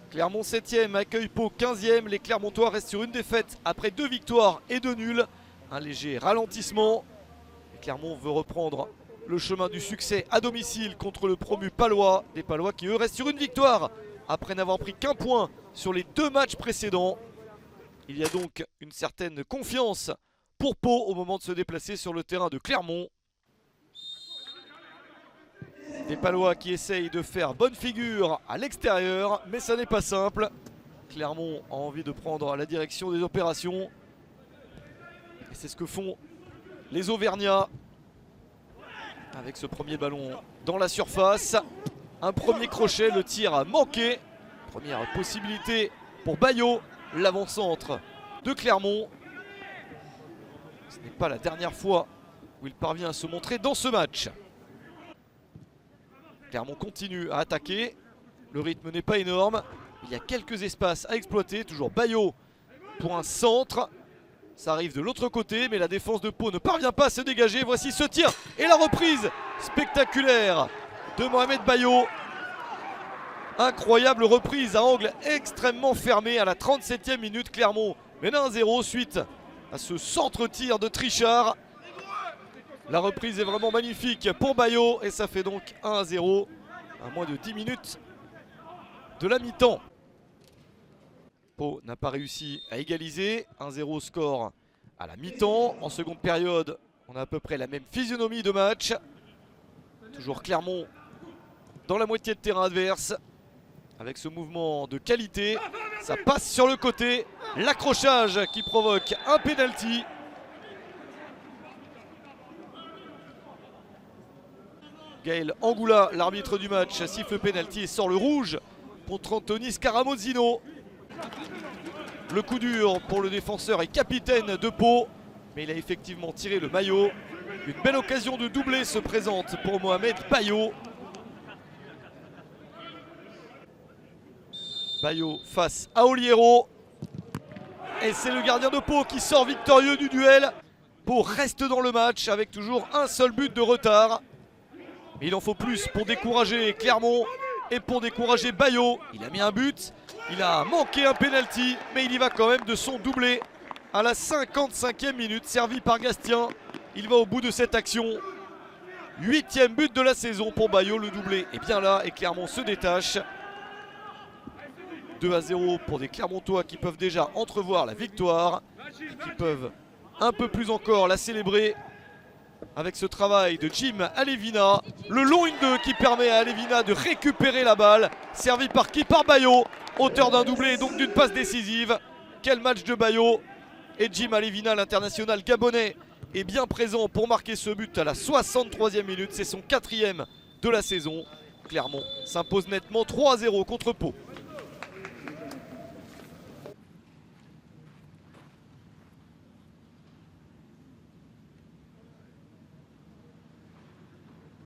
Clermont 7e, accueille Pau 15e. Les Clermontois restent sur une défaite après 2 victoires et 2 nuls. Un léger ralentissement. Et Clermont veut reprendre le chemin du succès à domicile contre le promu Palois. Des Palois qui eux restent sur une victoire après n'avoir pris qu'un point sur les 2 matchs précédents. Il y a donc une certaine confiance pour Pau au moment de se déplacer sur le terrain de Clermont. Des Palois qui essayent de faire bonne figure à l'extérieur, mais ça n'est pas simple. Clermont a envie de prendre la direction des opérations. Et c'est ce que font les Auvergnats. Avec ce premier ballon dans la surface. Un premier crochet, le tir a manqué. Première possibilité pour Bayo, l'avant-centre de Clermont. Ce n'est pas la dernière fois où il parvient à se montrer dans ce match. Clermont continue à attaquer. Le rythme n'est pas énorme. Il y a quelques espaces à exploiter. Toujours Bayo pour un centre. Ça arrive de l'autre côté, mais la défense de Pau ne parvient pas à se dégager. Voici ce tir et la reprise spectaculaire de Mohamed Bayo. Incroyable reprise à angle extrêmement fermé à la 37e minute. Clermont mène 1-0 suite à ce centre-tir de Trichard. La reprise est vraiment magnifique pour Bayo et ça fait donc 1-0 à moins de 10 minutes de la mi-temps. Pau n'a pas réussi à égaliser. 1-0 score à la mi-temps. En seconde période, on a à peu près la même physionomie de match. Toujours Clermont dans la moitié de terrain adverse. Avec ce mouvement de qualité, ça passe sur le côté. L'accrochage qui provoque un penalty. Gaël Angoula, l'arbitre du match, siffle le penalty et sort le rouge contre Anthony Scaramozzino. Le coup dur pour le défenseur et capitaine de Pau, mais il a effectivement tiré le maillot. Une belle occasion de doubler se présente pour Mohamed Bayo. Bayo face à Oliero. Et c'est le gardien de Pau qui sort victorieux du duel. Pau reste dans le match avec toujours un seul but de retard. Mais il en faut plus pour décourager Clermont et pour décourager Bayo. Il a mis un but, il a manqué un penalty, mais il y va quand même de son doublé à la 55e minute, servi par Gastien. Il va au bout de cette action. 8e but de la saison pour Bayo, le doublé est bien là et Clermont se détache. 2-0 pour des Clermontois qui peuvent déjà entrevoir la victoire et qui peuvent un peu plus encore la célébrer avec ce travail de Jim Alevina. Le long 1-2 qui permet à Alevina de récupérer la balle. Servi par qui? Par Bayo, auteur d'un doublé et donc d'une passe décisive. Quel match de Bayo. Et Jim Alevina, l'international gabonais, est bien présent pour marquer ce but à la 63e minute. C'est son 4e de la saison. Clermont s'impose nettement 3-0 contre Pau.